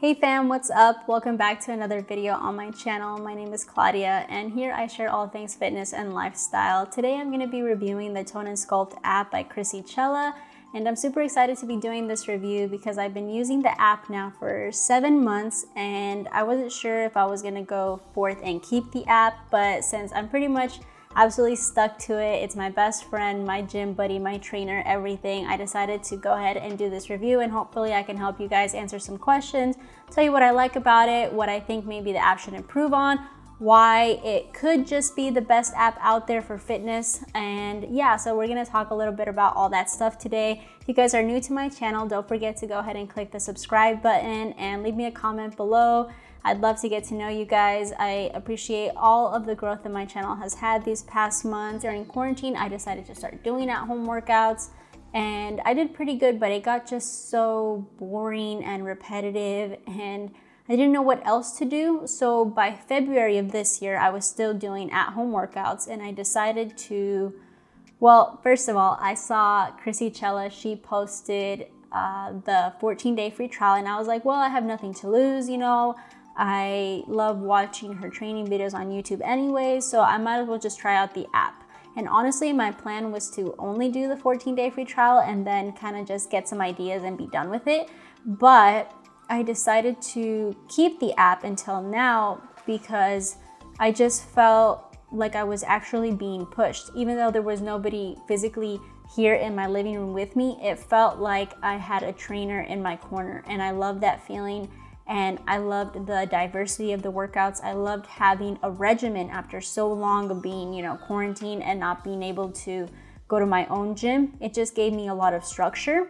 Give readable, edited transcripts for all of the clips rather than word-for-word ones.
Hey fam, what's up? Welcome back to another video on my channel. My name is Claudia and here I share all things fitness and lifestyle. Today I'm going to be reviewing the Tone and Sculpt app by KRISSYCELA, and I'm super excited to be doing this review because I've been using the app now for 7 months and I wasn't sure if I was going to go forth and keep the app, but since I'm pretty much absolutely stuck to it, it's my best friend, my gym buddy, my trainer, everything, I decided to go ahead and do this review, and hopefully I can help you guys answer some questions, tell you what I like about it, what I think maybe the app should improve on, why it could just be the best app out there for fitness. And yeah, so we're gonna talk a little bit about all that stuff today. If you guys are new to my channel, don't forget to go ahead and click the subscribe button and leave me a comment below. I'd love to get to know you guys. I appreciate all of the growth that my channel has had these past months. During quarantine, I decided to start doing at-home workouts and I did pretty good, but it got just so boring and repetitive and I didn't know what else to do. So by February of this year, I was still doing at-home workouts and I decided to, well, first of all, I saw KRISSYCELA, she posted the 14-day free trial and I was like, well, I have nothing to lose, you know. I love watching her training videos on YouTube anyway, so I might as well just try out the app. And honestly, my plan was to only do the 14-day free trial and then kind of just get some ideas and be done with it. But I decided to keep the app until now because I just felt like I was actually being pushed. Even though there was nobody physically here in my living room with me, it felt like I had a trainer in my corner, and I love that feeling. And I loved the diversity of the workouts. I loved having a regimen after so long of being, quarantined and not being able to go to my own gym. It just gave me a lot of structure,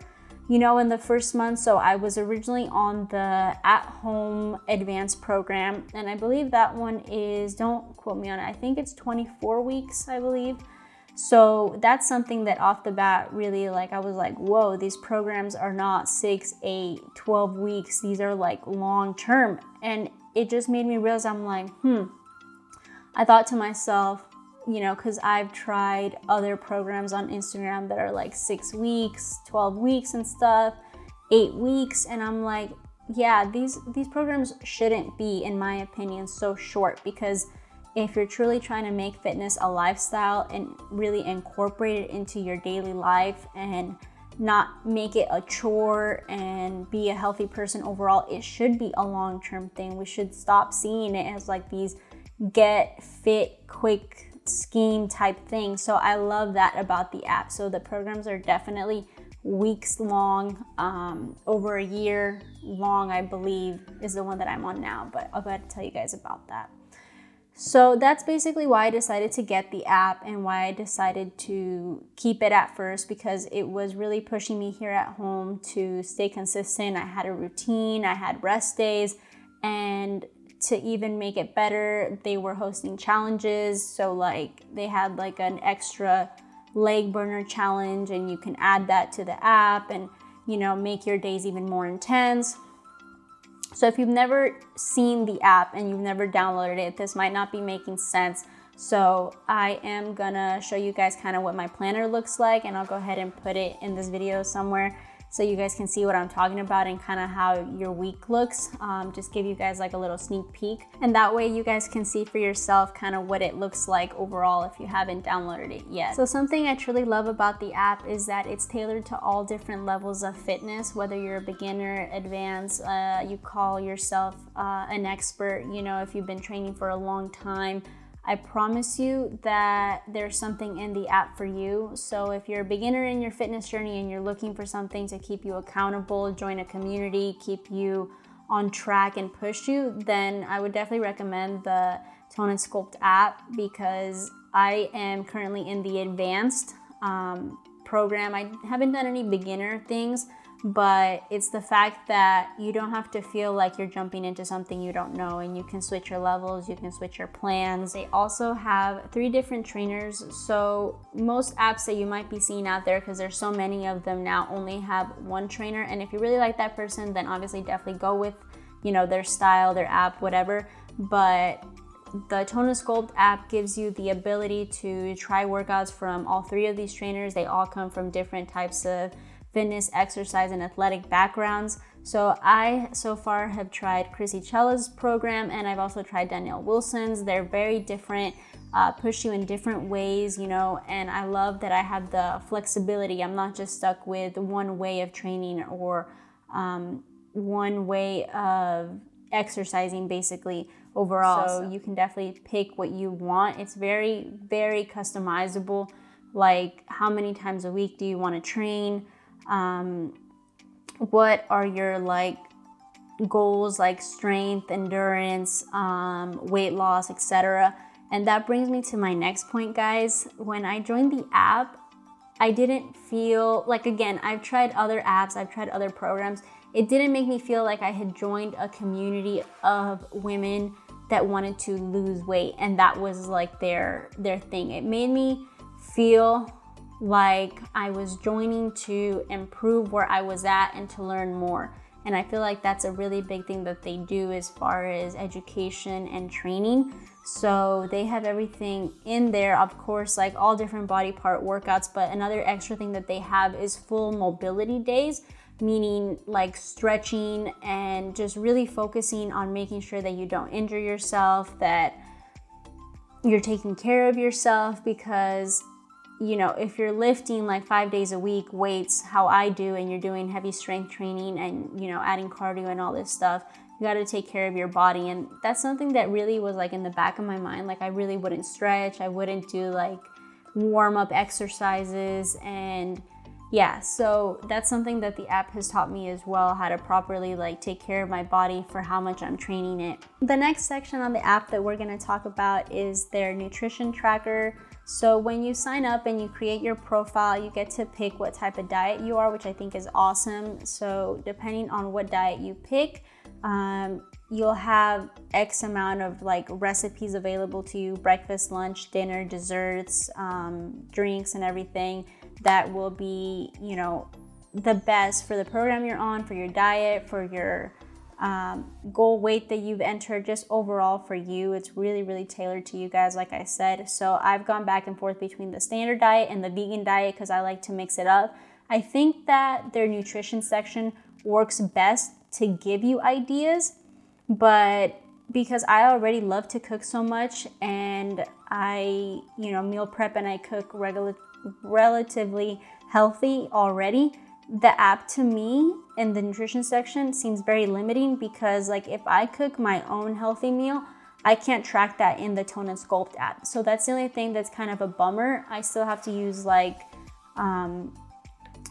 in the first month. So I was originally on the at-home advanced program, and I believe that one is, don't quote me on it, I think it's 24 weeks, I believe. So that's something that off the bat really, I was like, whoa, these programs are not 6, 8, 12 weeks. These are like long term. And it just made me realize, I'm like, I thought to myself, because I've tried other programs on Instagram that are like 6 weeks, 12 weeks and stuff, 8 weeks. And I'm like, yeah, these programs shouldn't be, in my opinion, so short, because if you're truly trying to make fitness a lifestyle and really incorporate it into your daily life and not make it a chore and be a healthy person overall, it should be a long-term thing. We should stop seeing it as like these get fit quick scheme type things. So I love that about the app. So the programs are definitely weeks long, over a year long, I believe, is the one that I'm on now, but I'll go ahead and tell you guys about that. So that's basically why I decided to get the app and why I decided to keep it at first, because it was really pushing me here at home to stay consistent. I had a routine, I had rest days, and to even make it better, they were hosting challenges. So they had an extra leg burner challenge, and you can add that to the app and, make your days even more intense. So if you've never seen the app and you've never downloaded it, this might not be making sense. So I am gonna show you guys kind of what my planner looks like, and I'll go ahead and put it in this video somewhere so you guys can see what I'm talking about and kind of how your week looks. Just give you guys a little sneak peek, and that way you guys can see for yourself kind of what it looks like overall if you haven't downloaded it yet. So something I truly love about the app is that it's tailored to all different levels of fitness, whether you're a beginner, advanced, you call yourself an expert, if you've been training for a long time. I promise you that there's something in the app for you. So if you're a beginner in your fitness journey and you're looking for something to keep you accountable, join a community, keep you on track and push you, then I would definitely recommend the Tone and Sculpt app, because I am currently in the advanced program. I haven't done any beginner things, but it's the fact that you don't have to feel like you're jumping into something you don't know, and you can switch your levels, you can switch your plans. They also have 3 different trainers. So most apps that you might be seeing out there, because there's so many of them now, only have 1 trainer. And if you really like that person, then obviously definitely go with, their style, their app, whatever. But the Tone and Sculpt app gives you the ability to try workouts from all 3 of these trainers. They all come from different types of fitness, exercise, and athletic backgrounds. So I so far have tried KRISSYCELA's program, and I've also tried Danielle Wilson's. They're very different, push you in different ways, you know, and I love that I have the flexibility. I'm not just stuck with one way of training or one way of exercising basically overall. So you can definitely pick what you want. It's very, very customizable. Like, how many times a week do you want to train? What are your like goals, like strength, endurance, weight loss, etc. And that brings me to my next point, guys. When I joined the app, I didn't feel like, again, I've tried other apps, I've tried other programs. It didn't make me feel like I had joined a community of women that wanted to lose weight, and that was like their thing. It made me feel like I was joining to improve where I was at and to learn more. And I feel like that's a really big thing that they do as far as education and training. So they have everything in there, of course, like all different body part workouts, but another extra thing that they have is full mobility days, meaning like stretching and just really focusing on making sure that you don't injure yourself, that you're taking care of yourself. Because, you know, if you're lifting like 5 days a week weights, how I do, and you're doing heavy strength training and, you know, adding cardio and all this stuff, you got to take care of your body. And that's something that really was like in the back of my mind. Like, I really wouldn't stretch, I wouldn't do like warm-up exercises, and yeah, so that's something that the app has taught me as well, how to properly like take care of my body for how much I'm training it. The next section on the app that we're going to talk about is their nutrition tracker. So when you sign up and you create your profile, you get to pick what type of diet you are, which I think is awesome. So depending on what diet you pick, you'll have X amount of like recipes available to you: breakfast, lunch, dinner, desserts, drinks, and everything that will be, you know, the best for the program you're on, for your diet, for your goal weight that you've entered, just overall for you. It's really, really tailored to you guys, like I said. So I've gone back and forth between the standard diet and the vegan diet because I like to mix it up. I think that their nutrition section works best to give you ideas, but because I already love to cook so much, and I, you know, meal prep and I cook relatively healthy already, the app to me in the nutrition section seems very limiting, because like if I cook my own healthy meal, I can't track that in the Tone and Sculpt app. So that's the only thing that's kind of a bummer. I still have to use like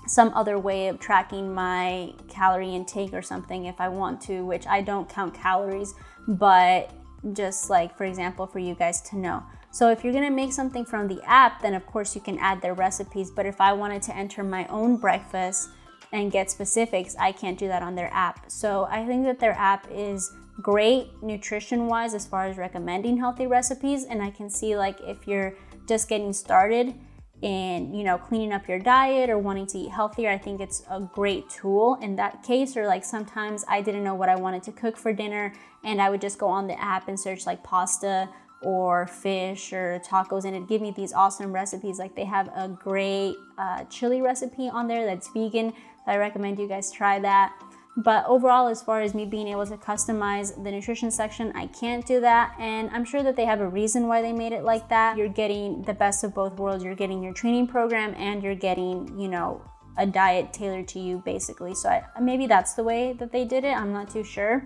some other way of tracking my calorie intake or something if I want to, which I don't count calories, but just like, for example, for you guys to know. So if you're gonna make something from the app, then of course you can add their recipes. But if I wanted to enter my own breakfast and get specifics, I can't do that on their app. So I think that their app is great nutrition-wise as far as recommending healthy recipes. And I can see like if you're just getting started in, you know, cleaning up your diet or wanting to eat healthier, I think it's a great tool in that case. Or like sometimes I didn't know what I wanted to cook for dinner, and I would just go on the app and search like pasta or fish or tacos, and it'd give me these awesome recipes. Like they have a great chili recipe on there that's vegan. I recommend you guys try that. But overall, as far as me being able to customize the nutrition section, I can't do that. And I'm sure that they have a reason why they made it like that. You're getting the best of both worlds. You're getting your training program and you're getting, you know, a diet tailored to you basically. So maybe that's the way that they did it. I'm not too sure.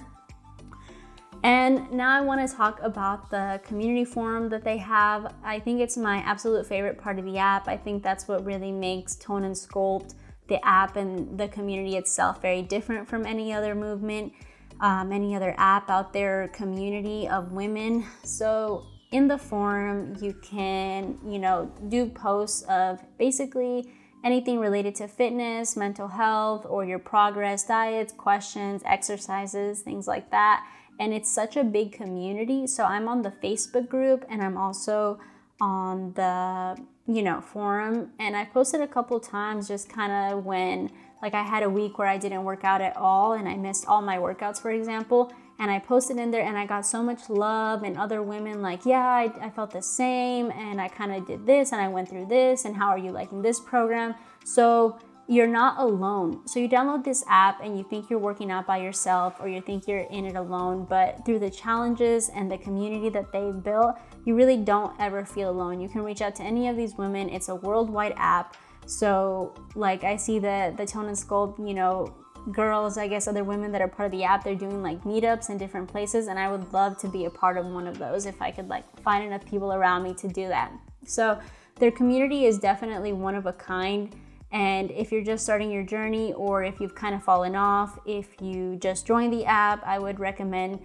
And now I want to talk about the community forum that they have. I think it's my absolute favorite part of the app. I think that's what really makes Tone and Sculpt, the app and the community itself, very different from any other movement, any other app out there, community of women. So in the forum, you can, you know, do posts of basically anything related to fitness, mental health, or your progress, diets, questions, exercises, things like that. And it's such a big community. So I'm on the Facebook group and I'm also on the, you know, forum. And I posted a couple times just kind of when, like I had a week where I didn't work out at all and I missed all my workouts, for example. And I posted in there and I got so much love, and other women like, yeah, I felt the same, and I kind of did this and I went through this, and how are you liking this program? So you're not alone. So you download this app and you think you're working out by yourself, or you think you're in it alone, but through the challenges and the community that they've built, you really don't ever feel alone. You can reach out to any of these women. It's a worldwide app. So like I see the Tone and Sculpt, you know, girls, I guess other women that are part of the app, they're doing like meetups in different places, and I would love to be a part of one of those if I could like find enough people around me to do that. So their community is definitely one of a kind. And if you're just starting your journey, or if you've kind of fallen off, if you just joined the app, I would recommend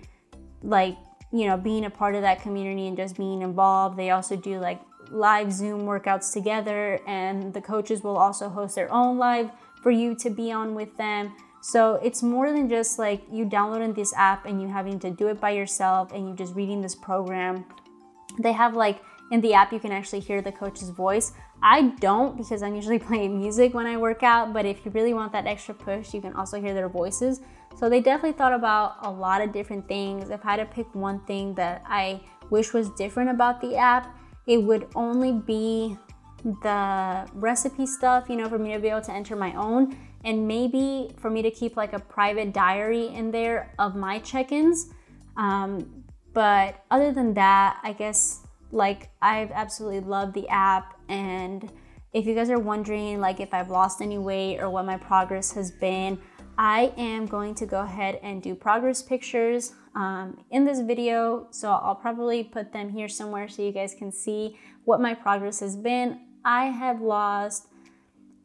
like, you know, being a part of that community and just being involved. They also do like live Zoom workouts together, and the coaches will also host their own live for you to be on with them. So it's more than just like you downloading this app and you having to do it by yourself and you just reading this program. They have like, in the app, you can actually hear the coach's voice. I don't, because I'm usually playing music when I work out, but if you really want that extra push, you can also hear their voices. So they definitely thought about a lot of different things. If I had to pick one thing that I wish was different about the app, it would only be the recipe stuff, you know, for me to be able to enter my own, and maybe for me to keep like a private diary in there of my check-ins. But other than that, I guess like I've absolutely loved the app. And if you guys are wondering like if I've lost any weight or what my progress has been, I am going to go ahead and do progress pictures in this video. So I'll probably put them here somewhere so you guys can see what my progress has been. I have lost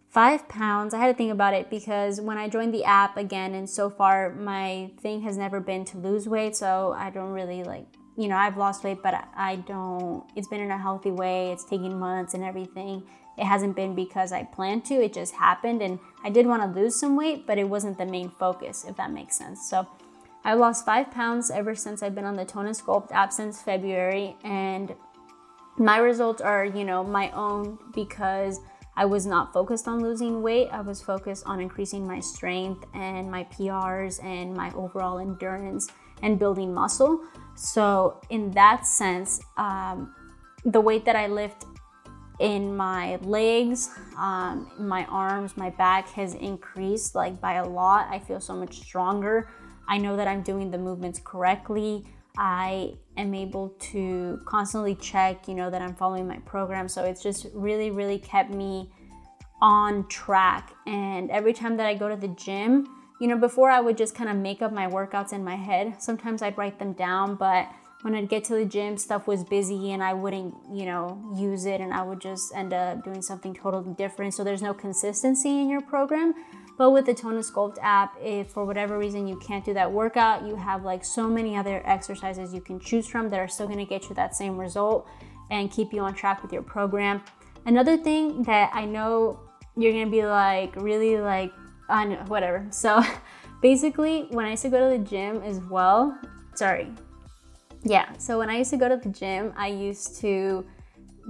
5 pounds. I had to think about it because when I joined the app again, and so far my thing has never been to lose weight. So I don't really like, you know, I've lost weight, but I don't, it's been in a healthy way. It's taking months and everything. It hasn't been because I planned to, it just happened. And I did want to lose some weight, but it wasn't the main focus, if that makes sense. So I lost 5 pounds ever since I've been on the Tone and Sculpt app since February. And my results are, you know, my own, because I was not focused on losing weight. I was focused on increasing my strength and my PRs and my overall endurance and building muscle. So in that sense, the weight that I lift in my legs, my arms, my back has increased like by a lot. I feel so much stronger. I know that I'm doing the movements correctly. I am able to constantly check, you know, that I'm following my program. So it's just really, really kept me on track. And every time that I go to the gym, you know, before I would just kind of make up my workouts in my head. Sometimes I'd write them down, but when I'd get to the gym, stuff was busy and I wouldn't, you know, use it, and I would just end up doing something totally different. So there's no consistency in your program. But with the Tone and Sculpt app, if for whatever reason you can't do that workout, you have like so many other exercises you can choose from that are still going to get you that same result and keep you on track with your program. Another thing that I know you're going to be like, really like, whatever. So basically when I used to go to the gym as well, so when I used to go to the gym, I used to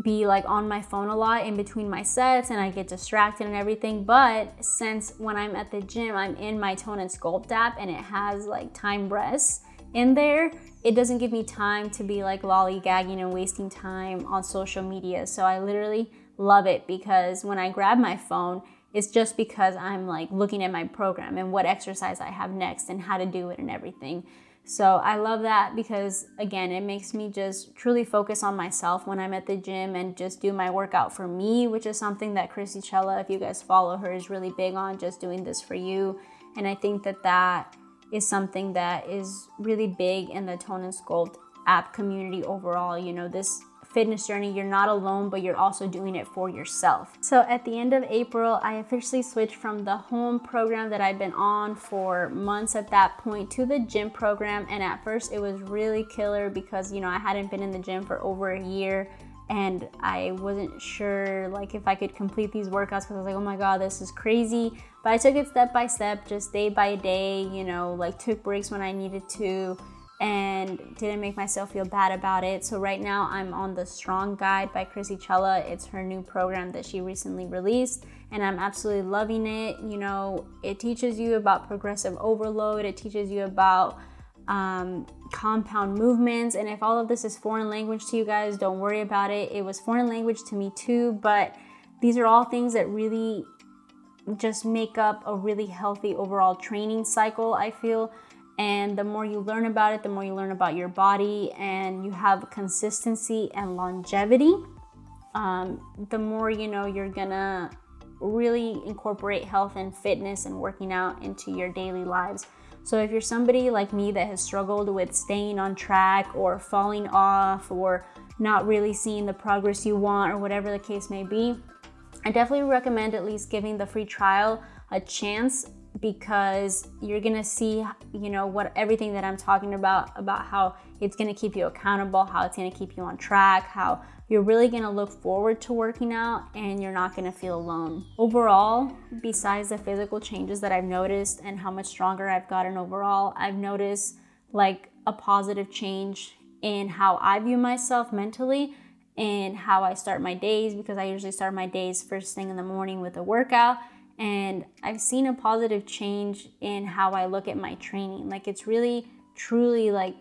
be like on my phone a lot in between my sets, and I get distracted and everything. But since when I'm at the gym, I'm in my Tone and Sculpt app and it has like time rests in there, it doesn't give me time to be like lollygagging and wasting time on social media. So I literally love it, because when I grab my phone, it's just because I'm like looking at my program and what exercise I have next and how to do it and everything. So I love that because, again, it makes me just truly focus on myself when I'm at the gym and just do my workout for me, which is something that KRISSYCELA, if you guys follow her, is really big on, just doing this for you. And I think that that is something that is really big in the Tone and Sculpt app community overall. You know, this fitness journey, you're not alone, but you're also doing it for yourself. So at the end of April, I officially switched from the home program that I'd been on for months at that point to the gym program. And at first it was really killer because, you know, I hadn't been in the gym for over a year and I wasn't sure like if I could complete these workouts, because I was like, oh my God, this is crazy. But I took it step by step, just day by day, you know, like took breaks when I needed to, and didn't make myself feel bad about it. So right now I'm on the Strong Guide by KRISSYCELA. It's her new program that she recently released, and I'm absolutely loving it. You know, it teaches you about progressive overload. It teaches you about compound movements. And if all of this is foreign language to you guys, don't worry about it. It was foreign language to me too, but these are all things that really just make up a really healthy overall training cycle, I feel. And the more you learn about it, the more you learn about your body, and you have consistency and longevity, the more, you know, you're gonna really incorporate health and fitness and working out into your daily lives. So if you're somebody like me that has struggled with staying on track or falling off or not really seeing the progress you want or whatever the case may be, I definitely recommend at least giving the free trial a chance, because you're gonna see, you know, what everything that I'm talking about how it's gonna keep you accountable, how it's gonna keep you on track, how you're really gonna look forward to working out, and you're not gonna feel alone. Overall, besides the physical changes that I've noticed and how much stronger I've gotten overall, I've noticed like a positive change in how I view myself mentally and how I start my days, because I usually start my days first thing in the morning with a workout. And I've seen a positive change in how I look at my training. Like, it's really, truly, like,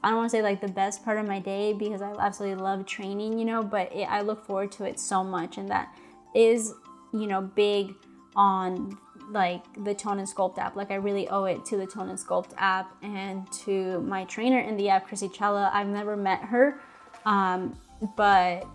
I don't want to say like the best part of my day, because I absolutely love training, you know, but I look forward to it so much. And that is, you know, big on like the Tone and Sculpt app. Like, I really owe it to the Tone and Sculpt app and to my trainer in the app, KRISSYCELA. I've never met her, but,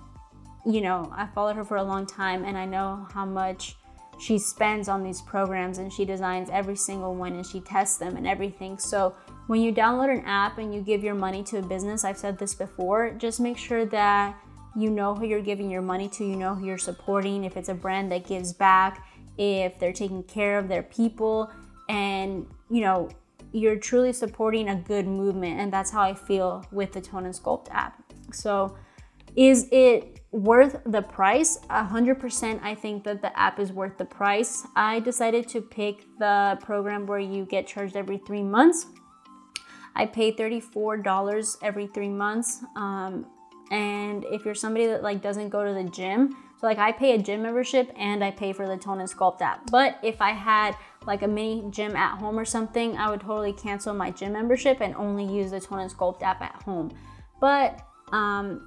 you know, I followed her for a long time, and I know how much she spends on these programs, and she designs every single one, and she tests them and everything. So when you download an app and you give your money to a business, I've said this before, just make sure that you know who you're giving your money to, you know who you're supporting, if it's a brand that gives back, if they're taking care of their people, and, you know, you're truly supporting a good movement. And that's how I feel with the Tone and Sculpt app. So is it worth the price? 100%. I think that the app is worth the price. I decided to pick the program where you get charged every 3 months. I pay $34 every 3 months. And if you're somebody that like doesn't go to the gym, so like I pay a gym membership and I pay for the Tone and Sculpt app. But if I had like a mini gym at home or something, I would totally cancel my gym membership and only use the Tone and Sculpt app at home. But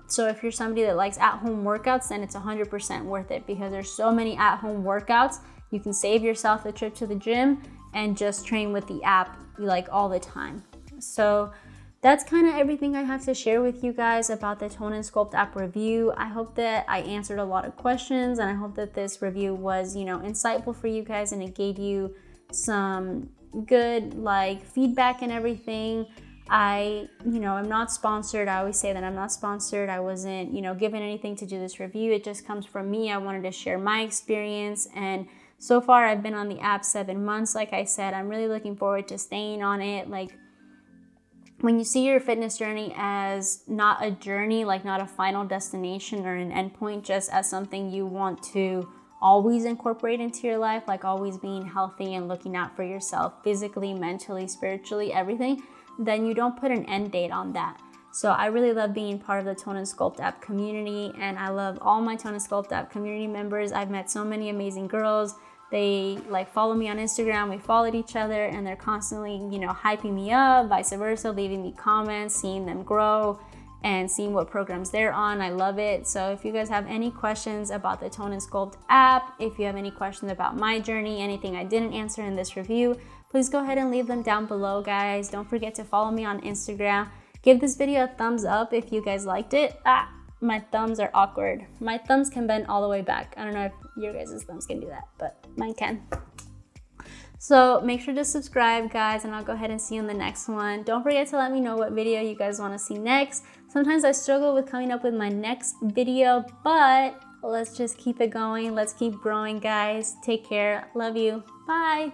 so if you're somebody that likes at-home workouts, then it's 100% worth it, because there's so many at-home workouts. You can save yourself the trip to the gym and just train with the app like all the time. So that's kind of everything I have to share with you guys about the Tone and Sculpt app review. I hope that I answered a lot of questions, and I hope that this review was, you know, insightful for you guys, and it gave you some good like feedback and everything. You know, I'm not sponsored. I always say that I'm not sponsored. I wasn't, you know, given anything to do this review. It just comes from me. I wanted to share my experience, and so far I've been on the app 7 months. Like I said, I'm really looking forward to staying on it. Like, when you see your fitness journey as not a journey, like not a final destination or an endpoint, just as something you want to always incorporate into your life, like always being healthy and looking out for yourself physically, mentally, spiritually, everything, then you don't put an end date on that. So I really love being part of the Tone and Sculpt app community, and I love all my Tone and Sculpt app community members. I've met so many amazing girls. They like follow me on Instagram. We followed each other, and they're constantly, you know, hyping me up, vice versa, leaving me comments, seeing them grow and seeing what programs they're on. I love it. So if you guys have any questions about the Tone and Sculpt app, if you have any questions about my journey, anything I didn't answer in this review, please go ahead and leave them down below, guys. Don't forget to follow me on Instagram. Give this video a thumbs up if you guys liked it. My thumbs are awkward. My thumbs can bend all the way back. I don't know if your guys' thumbs can do that, but mine can. So make sure to subscribe, guys, and I'll go ahead and see you in the next one. Don't forget to let me know what video you guys want to see next. Sometimes I struggle with coming up with my next video, but let's just keep it going. Let's keep growing, guys. Take care. Love you. Bye.